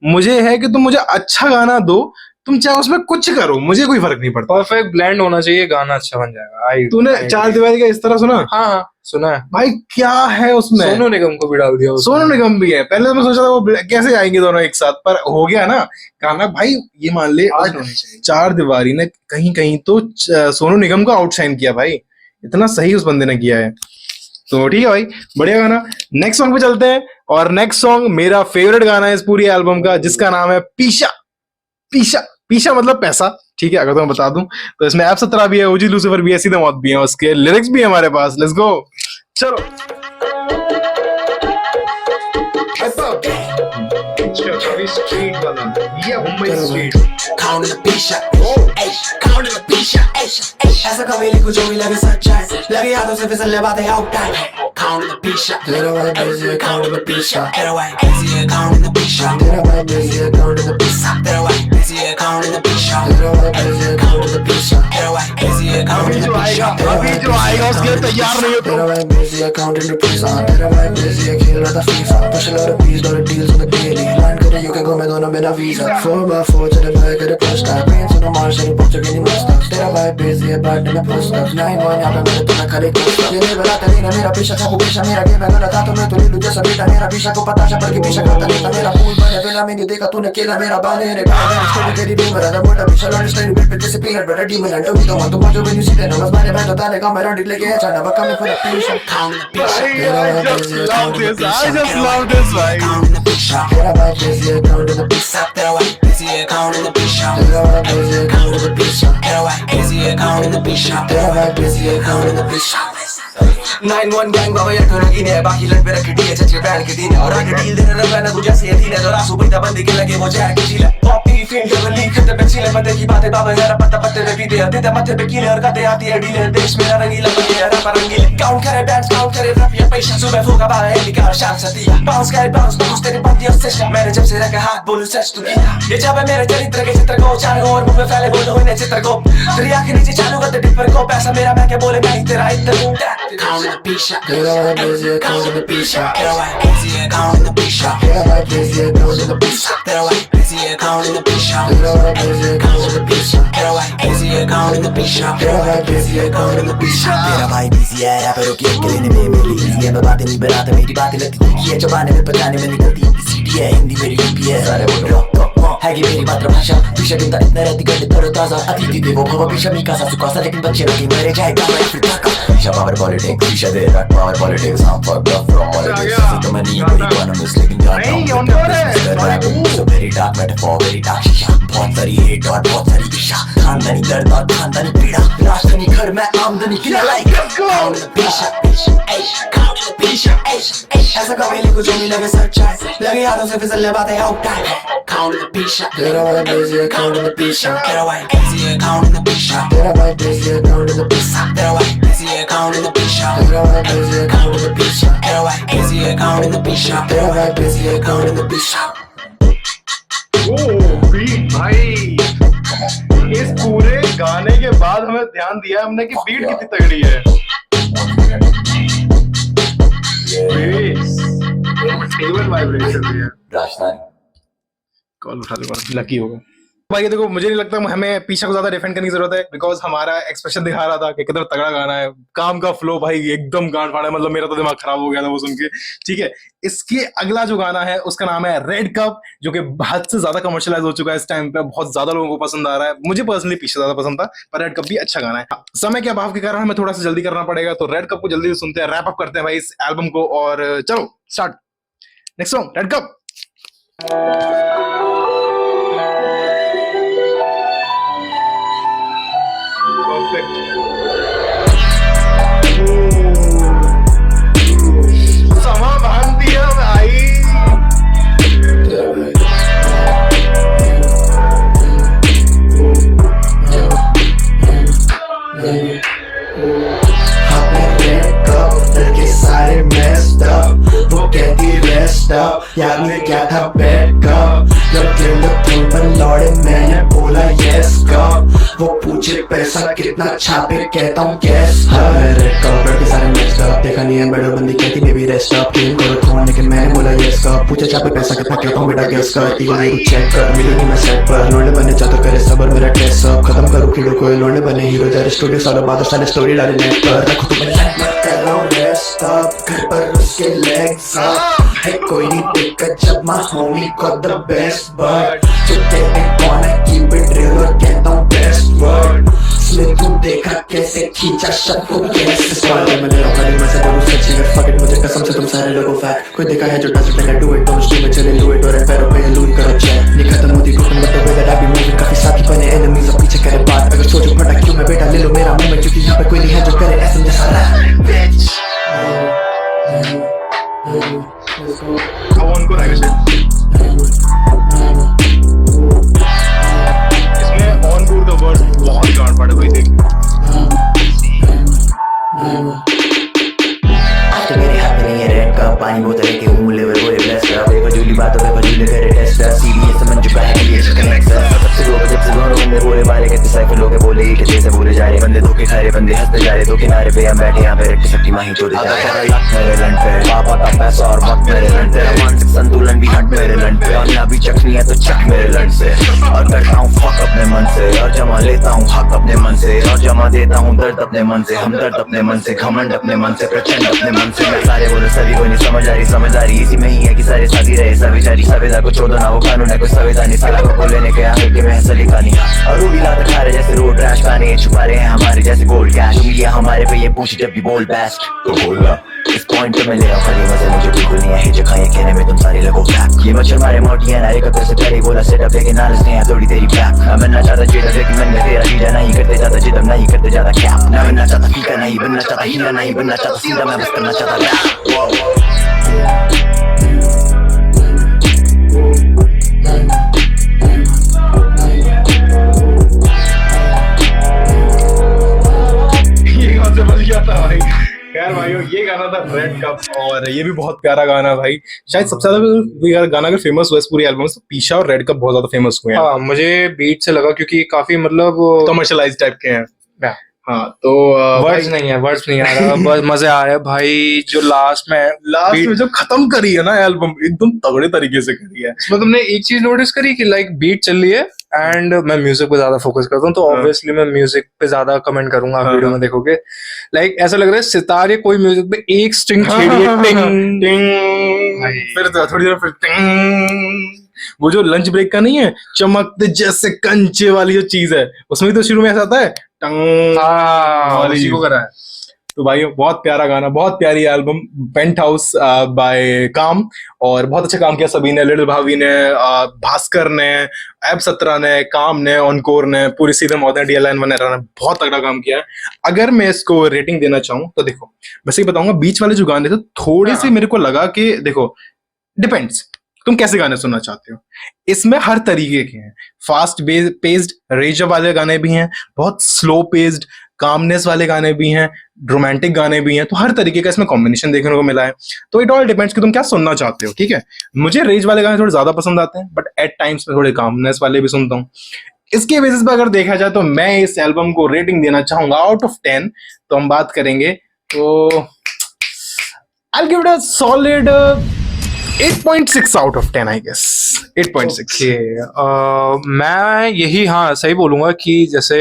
मुझे है कि तुम मुझे अच्छा गाना दो, तुम चाहे उसमें कुछ करो, मुझे कोई फर्क नहीं पड़ता। परफेक्ट ब्लेंड होना चाहिए, गाना अच्छा बन जाएगा। तूने चार दीवारी का इस तरह सुना? हाँ सुना है भाई, क्या है उसमें। सोनू निगम को भी डाल दिया। सोनू निगम भी है। पहले तो मैं सोचा था वो कैसे आएंगे दोनों एक साथ, पर हो गया ना गाना। भाई ये मान ले चार दीवारी ने कहीं कहीं तो सोनू निगम को आउटशाइन किया भाई, इतना सही उस बंदे ने किया है। तो ठीक है भाई, बढ़िया गाना। नेक्स्ट सॉन्ग पे चलते हैं, और नेक्स्ट सॉन्ग मेरा फेवरेट गाना है इस पूरी एल्बम का, जिसका नाम है पीशा। पीशा, पीशा मतलब पैसा, ठीक है, अगर तो मैं बता दूं तो इसमें ऐप 17 भी है, ओजी लूसीफर भी है, सीधा मौत भी है, उसके लिरिक्स भी है हमारे पास। लेट्स गो, चलो। स्ट्रीट वाला, ये Mumbai street. Counting the pizza, ay, counting the pizza, ay, ऐसा कभी लिखूं जो भी लगे सच्चा है, लगे यादों से फिसलने बातें out time. Counting the pizza, तेरा भाई busy है, counting the pizza. तेरा भाई busy है, counting the pizza. तेरा भाई busy है, counting the pizza. तेरा भाई busy है, counting the pizza. तेरा भाई busy है, counting the pizza. तेरा भाई busy है, counting the pizza. अभी जो आएगा उसके लिए तैयार नहीं हो तेरा भाई busy है, counting the pizza. तेरा भाई busy है, खेल रहा था FIFA. Push a lot of peas, lot of deals on the daily. Line करे you can go, मैं दोनों बिना visa. 4x4 चले भाई करे push start. Pain सुनो मार से पहुंच गई नहीं मुस्ताक. तेरा भाई busy है, बात में push start. 9-1 यहाँ पे मेरे तो मैं खाली कुछ ये नहीं बता तेरी ना मेरा पीछा था, वो पीछा मेरा गेम है गलत था, तो मैं तो ले लूं जैसा बेटा मेरा पीछा को पता चल के पीछा करता नहीं था मेरा फूल बने बिना मैंने देखा तूने केला मेरा बाले रे गाने स्टोरी तेरी भी मेरा था मोटा पीछा लॉन्च स्टाइल बिट पे जैसे पीनट बटर डी में लंटो भी तो तुम जो भी सीधे नमस मारे मैं तो ताले का मेरा डिले के चढ़ा बका में पूरा पीछा Counting the pizza, I just love this भाई। counting the pizza. तेरा भाई busy है, counting the pizza. तेरा भाई busy है, counting the pizza. तेरा भाई busy है, counting the pizza. तेरा भाई busy है, counting the pizza. तेरा भाई busy है, counting the pizza. 9-1 गैंग बाबा यार तो रखी ने बाकी लग पे रखी डी एच बैंड के दिन और आगे डील देना रहा ना तुझे से थी ने तो रासु बैठा बंदे के लगे वो जहर की झील पॉपी फील्ड कर लीक करते पे चीले बंदे की बातें बाबा यार पत्ता पत्ते पे पीते आते थे मत्थे पे कीले और कहते आती है डीले देश मेरा रंगीला बने यार पर रंगीले काउंट करे बैंड्स काउंट करे रैप या पैसा सुबह फूका बाहर है निकाल शान सतिया बाउंस करे बाउंस बाउंस तेरे बंदी और सेशन मैंने जब से रखा हाथ बोलूं सच तू किया ये जब है मेरे चरित्र के चित्र को चार और मुंह पे फैले बोलो होने चित्र को तेरी आंखें नीचे चालू करते डिपर को पैसा मेरा मैं क्या बोले मैं तेरा इतना count the pizza. तेरा भाई busy है, counting the pizza. तेरा भाई busy है, counting the pizza. तेरा भाई busy है, counting the pizza. तेरा भाई busy है, counting the pizza. तेरा भाई busy है, counting the pizza. तेरा भाई busy है, counting the pizza. तेरा भाई busy है, counting the pizza. तेरा भाई बिजी है रैपरों की एक लेने में मेरी इजी है मैं बातें नहीं बनाता मेरी बातें लगती तीखी है जबाने में पचाने में निकलती सीटी है हिंदी मेरी यूपी है सारे बोलो है कि मेरी मातृभाषा पीछा दिन इतना रहती गंड तरो ताजा अतिथि देवो भव पीछा मी कासा सुकासा लेकिन बच्चे लगे मेरे जाएगा मैं फिर का पीछा पावर पॉलिटिक्स पीछा दे रख पावर पॉलिटिक्स हम फक अप फ्रॉम पॉलिटिक्स तो मनी कोई इकोनॉमिक्स लेकिन जानता हूं so very dark metaphor very dark शीशा बहुत सारी हेट और बहुत सारी दिशा खानदानी दर्द और खानदानी पीड़ा राजधानी घर में आमदनी की like Count the pizza, count the pizza. ऐसा कभी लिखूं जो नहीं लगे सच्चा है लगे यादों से फिसलने बातें out time count the pizza. तेरा भाई busy है, counting the pizza. तेरा भाई busy है, counting the pizza. तेरा भाई busy है, counting the pizza. तेरा भाई busy है, counting the pizza. तेरा भाई busy है, counting the pizza. तेरा भाई busy है, counting the pizza. तेरा भाई busy है, counting the pizza. Oh beat भाई, इस पूरे गाने के बाद हमें ध्यान दिया हमने कि बीट कितनी तगड़ी है। टेबल वाइब्रेशन भी है। राजस्थानी कॉल उठा दे, लकी होगा। भाई ये देखो, मुझे नहीं लगता हमें पीछा को ज्यादा डिफेंड करने की जरूरत है, बिकॉज हमारा एक्सप्रेशन दिखा रहा था कि कितना तगड़ा गाना है। काम का फ्लो भाई एकदम गांड फाड़ा है, मतलब मेरा तो दिमाग खराब हो गया था वो सुन के। ठीक है, इसके अगला जो गाना है उसका नाम है रेड कप, जो कि हद से ज्यादा कमर्शियलाइज हो चुका है इस टाइम पे, बहुत ज्यादा लोगों को पसंद आ रहा है। मुझे पर्सनली पीछे ज्यादा पसंद था, पर रेड कप भी अच्छा गाना है। समय के अभाव के कारण हमें थोड़ा सा जल्दी करना पड़ेगा, तो रेड कप को जल्दी से सुनते हैं, रैप अप करते हैं भाई इस एल्बम को, और चलो start. Next song red cup. समा बांध दिया भाई। सारे messed up, वो कहती rest up, याद में क्या था bad cup, जब दिल थोड़ पर लौड़े मैंने बोला yes cup, वो पूछे पैसा कितना छापे कहता हूँ guess up, मेरे कप के सारे messed up, देखा नहीं है बड़ो बंदी कहती baby rest up, क्लीन करो थोड़ा लेकिन मैंने बोला yes cup, पूछे छापे पैसा कितना कहता हूँ बेटा guess कर, तीन चेक कर मिलो नहीं मैं सेट पर, लोने बने चाहता करे सबर मेरा टेस्ट सब खत्म करो कीड़ो को, लोने बने हीरो जा स्टूडियो सालों बाद सारे स्टोरी डाले नेट पर, रखो तुम कर रहा हूँ रेस्ट अप, घर पर उसके लेग्स अप है, कोई नहीं दिक्कत जब my homie got the best bud, जो तेरे कौन है keep it real और कहता हूँ best word, इसमें तू देखा कैसे खींचा शक को कैसे स्पॉइल मैं ले रहा हूँ मैं से बोलूँ सच्ची अगर fuck it मुझे कसम से तुम सारे लोगों फैक्ट, कोई देखा है जो does it do it don't stream it चले do it और पैरों पे लूट करो चेक, नहीं खत्म होती ग्रुप में तो वेदर I be moving काफी साथी बने enemies अब पीछे करे बात, अगर सोचो फटा क्यों मैं बेटा ले लो मेरा मुंह में, क्योंकि यहाँ पे कोई नहीं है जो करे ऐसा जैसा रैप bitch। उनको इसमें ऑन बोर्ड का वर्ड बहुत गांड फाड़ा भाई, देख मेरे हाथ में ये रेड कप, पानी बोतल के मुंह लेवर बोले ब्लेस्ड अप, देखो झूठी बातों पे फजूल करे टेस्ट अप, सीरियस समझ चुका है कि ये कनेक्ट अप, सबसे दो जब से दोनों बंदे बोले वाले कहते साइकिल लोग बोले कि जैसे बोले जा रहे बंदे, दो के खारे बंदे हंसते जा रहे, दो किनारे पे हम बैठे यहाँ पे रख सकती माही चोरी जा रहे, मेरे लन पे पापा का पैसा और वक्त मेरे लन पे, मानसिक संतुलन भी हट मेरे लन पे, और ना भी चखनी है तो चख मेरे लन से, और करता हूँ फक अपने मन से, और जमा लेता हूँ हक अपने मन से, और जमा देता हूँ दर्द अपने मन से, हमदर्द अपने मन से, घमंड अपने मन से, प्रचंड अपने मन से, मैं सारे बोलो सभी को नहीं समझदारी इसी में ही है कि सारे साथी रहे सविचारी, सवेदा को छोड़ो ना वो कानून है कोई सवेदा नहीं, साला को लेने के आगे के महस अली खानी, और रूबी लात खा रहे जैसे रोड रैश गाने छुपा रहे हैं हमारे जैसे गोल्ड कैश, मीडिया हमारे पे ये पूछे जब भी बोल बेस्ट तो बोलना, इस पॉइंट पे मैं ले रहा खाली मजे, मुझे बिल्कुल नहीं है हिचक खाए कहने में तुम सारे लगो फैक्ट, ये मच्छर मारे मोटी है नारे कब से पहले बोला सेटअप लेकिन नालस नहीं है थोड़ी तेरी बैक, मैं बनना चाहता जेडा लेकिन मैंने तेरा जीजा नहीं करते ज्यादा जिदम नहीं करते ज्यादा कैप, ना बनना चाहता फीका नहीं बनना चाहता हीरा नहीं बनना चाहता सीधा मैं बस करना चाहता रैप। खैर भाइयों, ये गाना था रेड कप, और ये भी बहुत प्यारा गाना भाई। शायद सबसे ज्यादा गाना अगर फेमस हुआ इस पूरी एल्बम से, पीछा और रेड कप बहुत ज्यादा फेमस हुए हैं। हाँ, मुझे बीट से लगा क्योंकि काफी मतलब कमर्शियलाइज टाइप के हैं। हाँ, तो वर्ड्स नहीं आ रहा बस मजे आ रहे हैं भाई। जो लास्ट में जब खत्म करी है ना एल्बम, एकदम तगड़े तरीके से करी है। इसमें तुमने एक चीज नोटिस करी कि लाइक बीट चल रही है एंड मैं म्यूजिक पे ज्यादा फोकस करता हूँ, तो ऑब्वियसली मैं म्यूजिक पे ज्यादा कमेंट करूंगा। आप वीडियो में देखोगे लाइक ऐसा लग रहा है सितारे कोई म्यूजिक पे एक स्ट्रिंग छेड़ी है, टिंग टिंग, फिर थोड़ी देर फिर टिंग। वो जो लंच ब्रेक का नहीं है, चमकते जैसे कंचे वाली जो चीज है, उसमें तो शुरू में ऐसा आता है टंग, उसी को करा है। तो भाई बहुत प्यारा गाना, बहुत प्यारी एल्बम, पेंट हाउस बाय काम, और बहुत अच्छा काम किया सभी ने, लिटिल भावी ने, भास्कर ने, एब 17 ने, काम ने, ऑनकोर ने, पूरी सीजन मॉडर्न DLN वगैरह ने बहुत तगड़ा काम किया है। अगर मैं इसको रेटिंग देना चाहूँ तो देखो, वैसे ही बताऊंगा, बीच वाले जो गाने थे थोड़े से मेरे को लगा कि देखो डिपेंड्स तुम कैसे गाने सुनना चाहते हो। इसमें हर तरीके के हैं, फास्ट पेस्ड रेज वाले गाने भी हैं, बहुत स्लो पेस्ड कामनेस वाले गाने भी हैं, रोमांटिक गाने भी हैं, तो हर तरीके का इसमें कॉम्बिनेशन देखने को मिला है। तो इट ऑल डिपेंड्स कि तुम क्या सुनना चाहते हो। ठीक है, मुझे रेज वाले गाने थोड़े ज्यादा पसंद आते हैं, बट एट टाइम्स में थोड़े कामनेस वाले भी सुनता हूँ। इसके बेसिस पर अगर देखा जाए तो मैं इस एल्बम को रेटिंग देना चाहूंगा आउट ऑफ 10। तो हम बात करेंगे तो I will give it a solid 8.6 out of 10 I guess 8.6 मैं यही हाँ सही बोलूंगा कि जैसे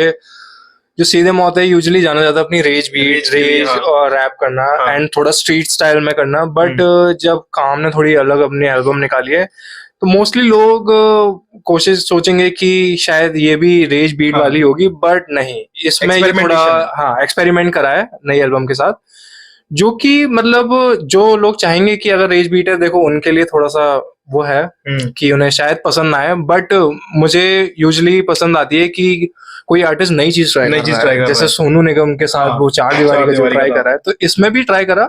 जो सीधे मौत है यूजुअली जाना जाता है अपनी रेज बीट रेज और रैप करना एंड थोड़ा स्ट्रीट स्टाइल में करना, बट जब काम ने थोड़ी अलग अपनी एल्बम निकाली है तो मोस्टली लोग कोशिश सोचेंगे कि शायद ये भी रेज बीट वाली होगी, बट नहीं, इसमें ये थोड़ा हाँ एक्सपेरिमेंट करा है नई एल्बम के साथ, जो कि मतलब जो लोग चाहेंगे कि अगर रेज बीट है देखो उनके लिए थोड़ा सा वो है कि उन्हें शायद पसंद ना आए, बट मुझे यूजुअली पसंद आती है कि कोई आर्टिस्ट नई चीज ट्राई कर रहा है, जैसे सोनू निगम के साथ वो चार दीवारी का जो ट्राई कर रहा है, तो इसमें भी ट्राई करा।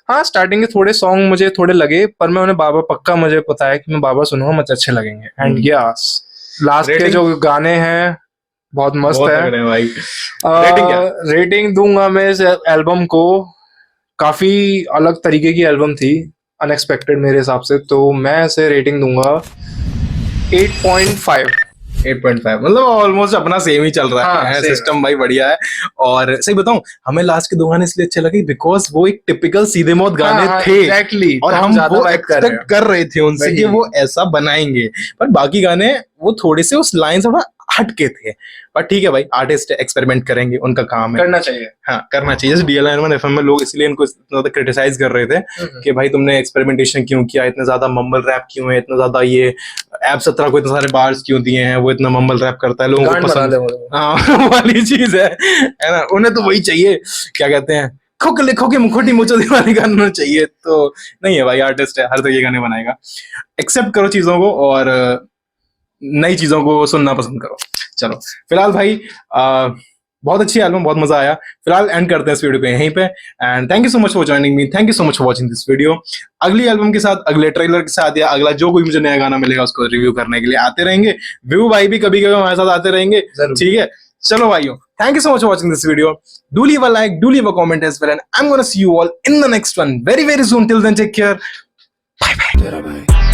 हाँ स्टार्टिंग के थोड़े सॉन्ग मुझे थोड़े लगे, पर मैं उन्हें बाबा पक्का मुझे पता है कि मैं बाबा सुनूंगा मुझे अच्छे लगेंगे। एंड लास्ट के जो गाने हैं बहुत मस्त है भाई। रेटिंग दूंगा मैं इस एल्बम को, काफी अलग तरीके की एल्बम थी, अनएक्सपेक्टेड मेरे हिसाब से, तो मैं इसे रेटिंग दूंगा 8.5 मतलब ऑलमोस्ट अपना सेम ही चल रहा है सिस्टम भाई, बढ़िया है। और सही बताऊं हमें लास्ट के दो गाने इसलिए अच्छे लगे बिकॉज वो एक टिपिकल सीधे मौत गाने थे exactly, और हम वो एक्सपेक्ट कर रहे थे उनसे कि वो ऐसा बनाएंगे, पर बाकी गाने वो थोड़े से उस लाइन से थोड़ा हटके थे। पर ठीक है भाई, आर्टिस्ट एक्सपेरिमेंट करेंगे, उनका काम है, करना चाहिए। हाँ करना चाहिए। जैसे DL9 FM में लोग इसलिए इनको इतना ज्यादा क्रिटिसाइज कर रहे थे कि भाई तुमने एक्सपेरिमेंटेशन क्यों किया, इतना ज्यादा मम्बल रैप क्यों है, इतना ज्यादा ये ऐप 17 को इतने सारे बार्स क्यों दिए हैं, वो इतना मम्बल रैप करता है, लोगों को पसंद हाँ वाली चीज है ना, उन्हें तो वही चाहिए, क्या कहते हैं खोके खोके मुखोटी मुचो दीवानी गाना चाहिए। तो नहीं है भाई, आर्टिस्ट है, हर तरह के गाने बनाएगा, एक्सेप्ट करो चीजों को और नई चीजों को सुनना पसंद करो। चलो फिलहाल भाई बहुत अच्छी एल्बम, बहुत मजा आया। फिलहाल एंड करते हैं इस वीडियो को यहीं पे, and thank you so much for joining me, thank you so much for watching this video. अगली एल्बम के साथ, अगले ट्रेलर के साथ या अगला जो कोई मुझे नया गाना मिलेगा उसको रिव्यू करने के लिए आते रहेंगे। व्यू भाई भी कभी कभी हमारे साथ आते रहेंगे, ठीक है। चलो भाइयों, thank you so much for watching this video. Do leave a like, do leave a comment as well, and I'm gonna see you all in the next one very soon. Till then, take care. Bye bye.